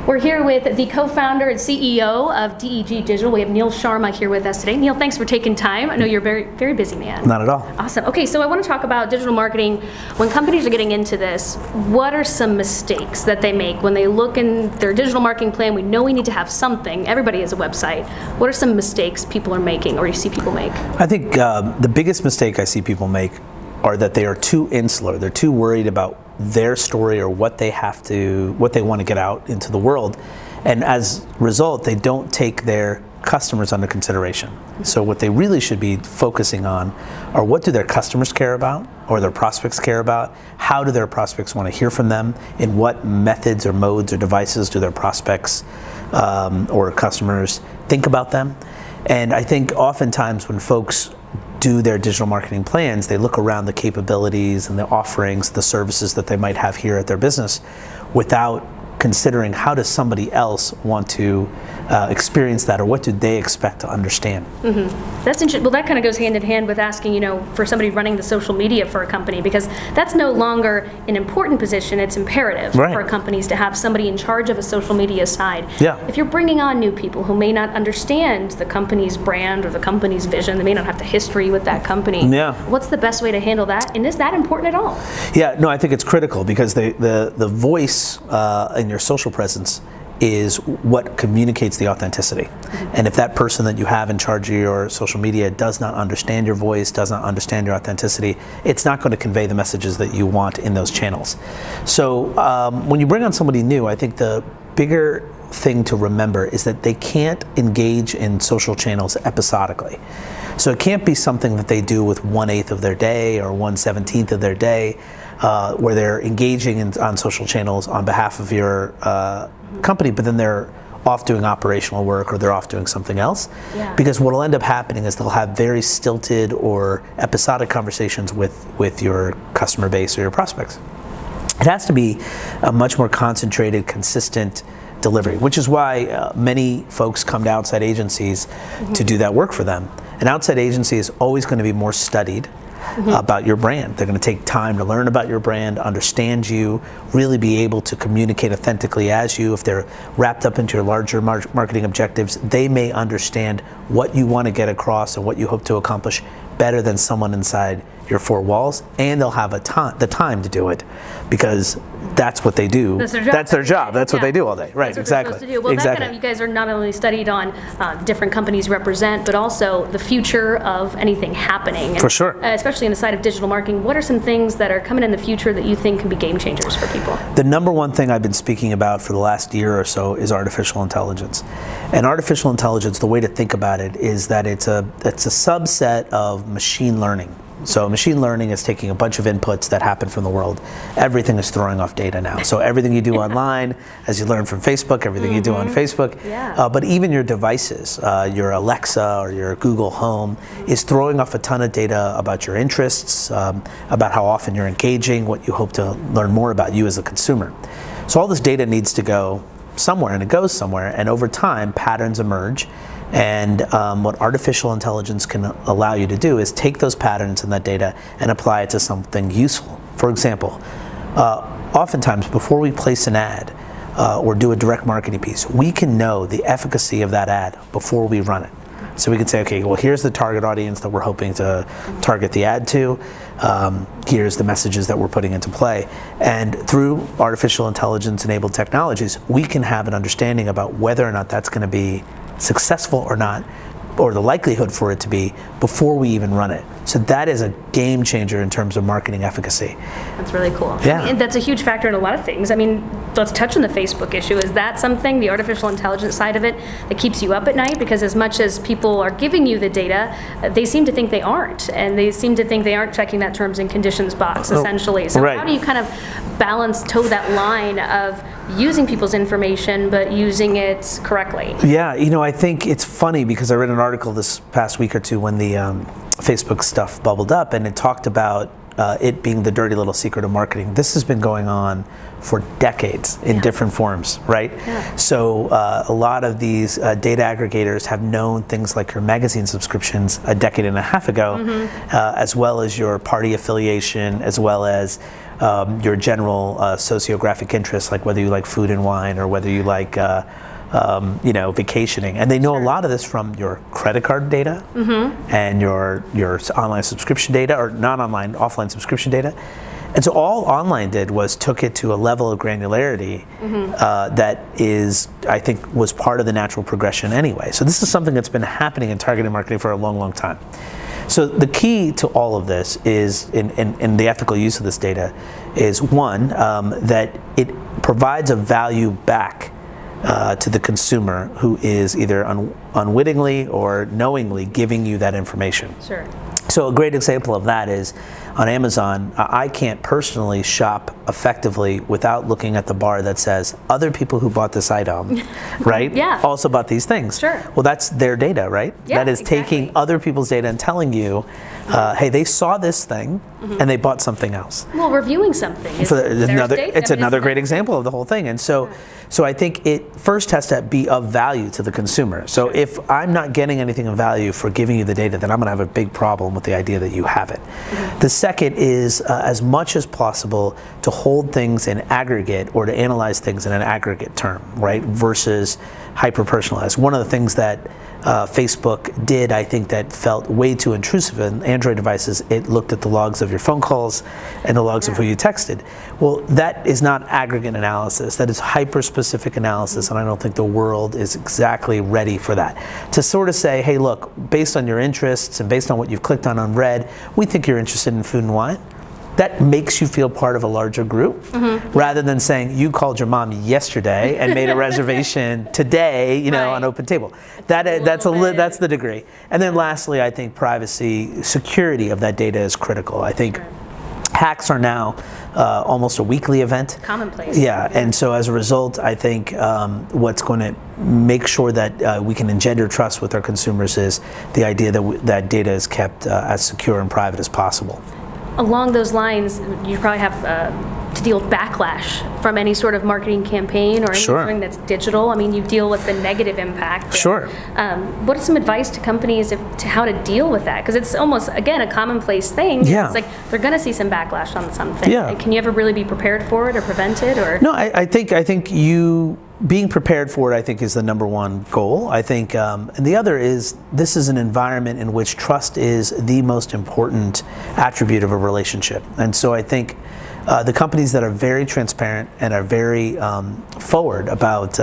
We're here with the co-founder and CEO of DEG Digital. We have Neal Sharma here with us today. Neal, thanks for taking time. I know you're very, very busy man. Not at all. Awesome. Okay, so I want to talk about digital marketing. When companies are getting into this, what are some mistakes that they make when they look in their digital marketing plan? We know we need to have something. Everybody has a website. What are some mistakes people are making, or you see people make? I think the biggest mistake I see people make are that they are too insular. They're too worried about their story or what they want to get out into the world, and as a result, they don't take their customers under consideration. So what they really should be focusing on are, what do their customers care about, or their prospects care about? How do their prospects want to hear from them? In what methods or modes or devices do their prospects or customers think about them? And I think oftentimes when folks do their digital marketing plans, they look around the capabilities and the offerings, the services that they might have here at their business, without considering how does somebody else want to experience that, or what do they expect to understand. Mm-hmm. That's interesting. Well, that kind of goes hand in hand with asking, for somebody running the social media for a company, because that's no longer an important position. It's imperative for companies to have somebody in charge of a social media side. Yeah. If you're bringing on new people who may not understand the company's brand or the company's vision, they may not have the history with that company. Yeah. What's the best way to handle that? And is that important at all? Yeah, no, I think it's critical, because the voice in your social presence is what communicates the authenticity. Mm-hmm. And if that person that you have in charge of your social media does not understand your voice, does not understand your authenticity, it's not going to convey the messages that you want in those channels. So when you bring on somebody new, I think the bigger thing to remember is that they can't engage in social channels episodically. So it can't be something that they do with 1/8 of their day or 1/17 of their day, where they're engaging on social channels on behalf of your company, but then they're off doing operational work, or they're off doing something else. Yeah. Because what will end up happening is they'll have very stilted or episodic conversations with your customer base or your prospects. It has to be a much more concentrated, consistent delivery, which is why many folks come to outside agencies to do that work for them. An outside agency is always going to be more studied about your brand. They're going to take time to learn about your brand, understand you, really be able to communicate authentically as you. If they're wrapped up into your larger marketing objectives, they may understand what you want to get across and what you hope to accomplish better than someone inside your four walls, and they'll have the time to do it, because that's what they do. That's their job. That's what they do all day. Right, exactly. To do. Well, exactly. You guys are not only studied on different companies represent, but also the future of anything happening. And, for sure. Especially in the side of digital marketing, what are some things that are coming in the future that you think can be game changers for people? The number one thing I've been speaking about for the last year or so is artificial intelligence. And artificial intelligence, the way to think about it is that it's a subset of machine learning. So machine learning is taking a bunch of inputs that happen from the world. Everything is throwing off data now. So everything you do online, as you learn from Facebook, everything you do on Facebook, but even your devices, your Alexa or your Google Home, is throwing off a ton of data about your interests, about how often you're engaging, what you hope to learn more about you as a consumer. So all this data needs to go somewhere, and it goes somewhere, and over time patterns emerge. And what artificial intelligence can allow you to do is take those patterns and that data and apply it to something useful. For example, oftentimes before we place an ad or do a direct marketing piece, we can know the efficacy of that ad before we run it. So we can say, okay, well, here's the target audience that we're hoping to target the ad to. Here's the messages that we're putting into play. And through artificial intelligence enabled technologies, we can have an understanding about whether or not that's going to be successful or not, or the likelihood for it to be, before we even run it. So that is a game changer in terms of marketing efficacy. That's really cool. Yeah. And that's a huge factor in a lot of things. I mean, let's touch on the Facebook issue. Is that something, the artificial intelligence side of it, that keeps you up at night? Because as much as people are giving you the data, they seem to think they aren't. And they seem to think they aren't checking that terms and conditions box, essentially. So how do you kind of toe that line of using people's information, but using it correctly? Yeah, I think it's funny, because I read an article this past week or two when the Facebook stuff bubbled up, and it talked about it being the dirty little secret of marketing. This has been going on for decades in different forms, right? Yeah. So a lot of these data aggregators have known things like your magazine subscriptions a decade and a half ago, as well as your party affiliation, as well as your general sociographic interests, like whether you like food and wine or whether you like vacationing. And they know a lot of this from your credit card data and your online subscription data, or not online, offline subscription data. And so all online did was took it to a level of granularity that is, I think, was part of the natural progression anyway. So this is something that's been happening in targeted marketing for a long, long time. So the key to all of this is, in the ethical use of this data, is one, that it provides a value back to the consumer who is either unwittingly or knowingly giving you that information. Sure. So a great example of that is on Amazon. I can't personally shop effectively without looking at the bar that says other people who bought this item, right? Yeah. Also bought these things. Sure. Well, that's their data, right? Yeah, that is exactly. taking other people's data and telling you, hey, they saw this thing and they bought something else. Well, reviewing something is It's another great example of the whole thing. And so I think it first has to be of value to the consumer. So if I'm not getting anything of value for giving you the data, then I'm going to have a big problem with the idea that you have it. The second is, as much as possible, to hold things in aggregate or to analyze things in an aggregate term, right, versus hyper-personalized. One of the things that Facebook did, I think, that felt way too intrusive in Android devices, it looked at the logs of your phone calls and the logs of who you texted. Well, that is not aggregate analysis. That is hyper-specific analysis, and I don't think the world is exactly ready for that. To sort of say, hey, look, based on your interests and based on what you've clicked on read, we think you're interested in food and wine. That makes you feel part of a larger group, rather than saying you called your mom yesterday and made a reservation today, on Open Table. That's the degree. And then lastly, I think privacy, security of that data is critical. I think hacks are now almost a weekly event. Commonplace. Yeah, and so as a result, I think what's going to make sure that we can engender trust with our consumers is the idea that that data is kept as secure and private as possible. Along those lines, you probably have to deal with backlash from any sort of marketing campaign or anything that's digital. I mean, you deal with the negative impact. Sure. What is some advice to companies to how to deal with that? Because it's almost, again, a commonplace thing. Yeah. It's like they're going to see some backlash on something. Yeah. And can you ever really be prepared for it or prevent it? Or No, I think you being prepared for it, I think, is the number one goal. I think, and the other is, this is an environment in which trust is the most important attribute of a relationship. And so I think the companies that are very transparent and are very forward about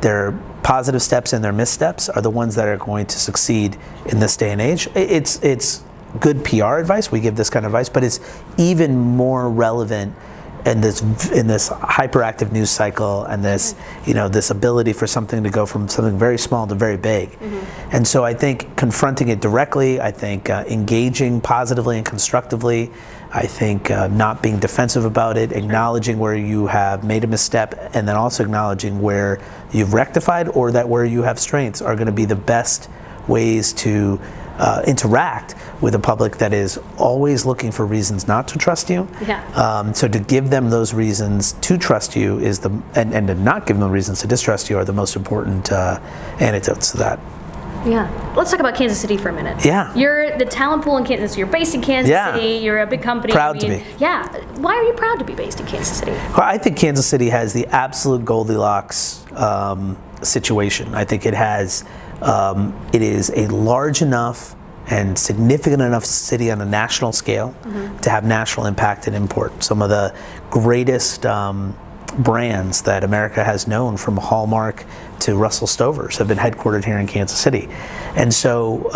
their positive steps and their missteps are the ones that are going to succeed in this day and age. It's good PR advice. We give this kind of advice, but it's even more relevant in this hyperactive news cycle and this this ability for something to go from something very small to very big. And so I think confronting it directly, I think engaging positively and constructively, I think not being defensive about it, acknowledging where you have made a misstep, and then also acknowledging where you've rectified or that where you have strengths are going to be the best ways to interact with a public that is always looking for reasons not to trust you. Yeah. So to give them those reasons to trust you is and to not give them reasons to distrust you are the most important antidotes to that. Yeah. Let's talk about Kansas City for a minute. Yeah. You're the talent pool in Kansas. You're based in Kansas City. You're a big company. Proud to be. Yeah. Why are you proud to be based in Kansas City? Well, I think Kansas City has the absolute Goldilocks situation. I think it has. It is a large enough and significant enough city on a national scale to have national impact and import. Some of the greatest brands that America has known, from Hallmark to Russell Stover's, have been headquartered here in Kansas City. And so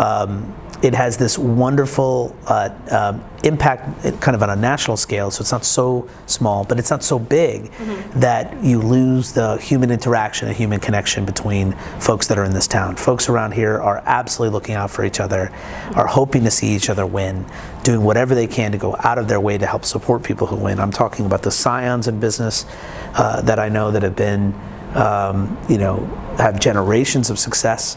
it has this wonderful impact kind of on a national scale, so it's not so small, but it's not so big that you lose the human interaction and human connection between folks that are in this town. Folks around here are absolutely looking out for each other, are hoping to see each other win, doing whatever they can to go out of their way to help support people who win. I'm talking about the scions in business that I know that have been have generations of success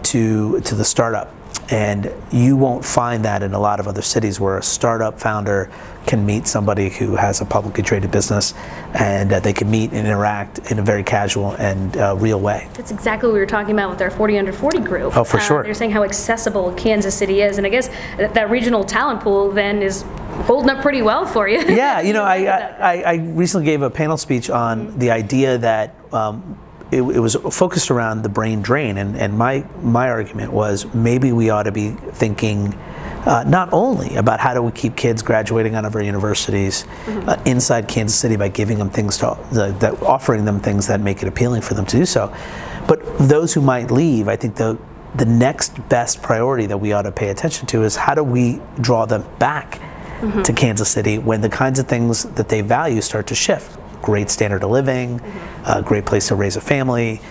to the startup And you won't find that in a lot of other cities where a startup founder can meet somebody who has a publicly traded business, and they can meet and interact in a very casual and real way. That's exactly what we were talking about with our 40 under 40 group. Oh, for sure. They're saying how accessible Kansas City is, and I guess that regional talent pool then is holding up pretty well for you. Yeah, I recently gave a panel speech on the idea that it was focused around the brain drain, and my argument was maybe we ought to be thinking not only about how do we keep kids graduating out of our universities inside Kansas City by giving them things offering them things that make it appealing for them to do so, but those who might leave, I think the next best priority that we ought to pay attention to is how do we draw them back to Kansas City when the kinds of things that they value start to shift. Great standard of living, great place to raise a family,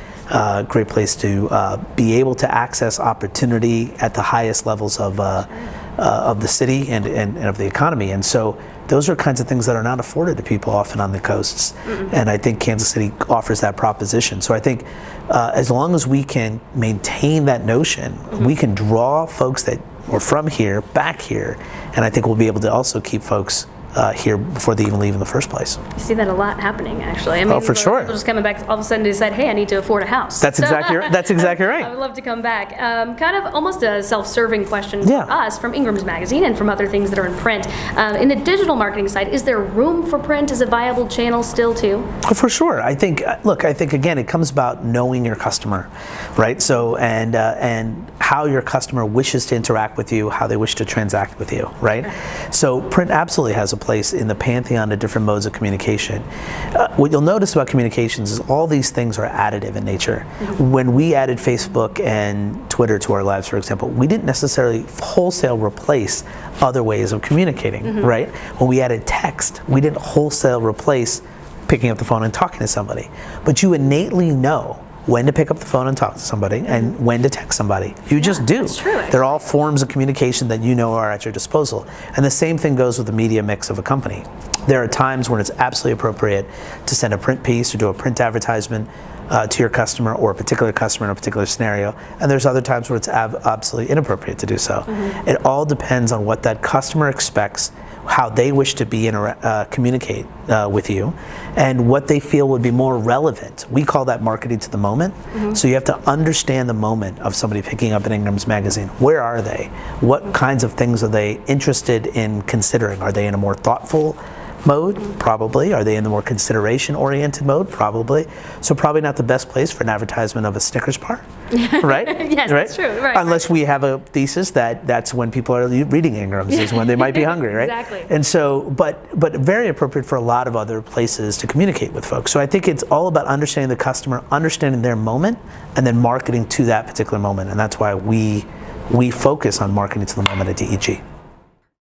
great place to be able to access opportunity at the highest levels of the city and of the economy. And so those are kinds of things that are not afforded to people often on the coasts. And I think Kansas City offers that proposition. So I think as long as we can maintain that notion, we can draw folks that are from here back here, and I think we'll be able to also keep folks here before they even leave in the first place. I see that a lot happening, actually. I mean, for sure. People just coming back all of a sudden decide, hey, I need to afford a house. That's exactly right. That's exactly right. I would love to come back. Kind of almost a self-serving question Yeah. for us from Ingram's Magazine and from other things that are in print. In the digital marketing side, is there room for print as a viable channel still too? For sure. I think, look, again, it comes about knowing your customer, right? So, and how your customer wishes to interact with you, how they wish to transact with you, right? So print absolutely has a place in the pantheon of different modes of communication. What you'll notice about communications is all these things are additive in nature. When we added Facebook and Twitter to our lives, for example, we didn't necessarily wholesale replace other ways of communicating, right? When we added text, we didn't wholesale replace picking up the phone and talking to somebody. But you innately know when to pick up the phone and talk to somebody and when to text somebody. You just do. That's true, They're all forms of communication that you know are at your disposal. And the same thing goes with the media mix of a company. There are times when it's absolutely appropriate to send a print piece or do a print advertisement to your customer or a particular customer in a particular scenario. And there's other times where it's absolutely inappropriate to do so. It all depends on what that customer expects, how they wish to be communicate with you, and what they feel would be more relevant. We call that marketing to the moment. So you have to understand the moment of somebody picking up an Ingram's Magazine. Where are they? What kinds of things are they interested in considering? Are they in a more thoughtful mode? Probably. Are they in the more consideration-oriented mode? Probably. So probably not the best place for an advertisement of a Snickers bar, right? Yes, right? that's true. Right. Unless we have a thesis that that's when people are reading Ingram's is when they might be hungry, right? Exactly. And so, but very appropriate for a lot of other places to communicate with folks. So I think it's all about understanding the customer, understanding their moment, and then marketing to that particular moment. And that's why we focus on marketing to the moment at DEG.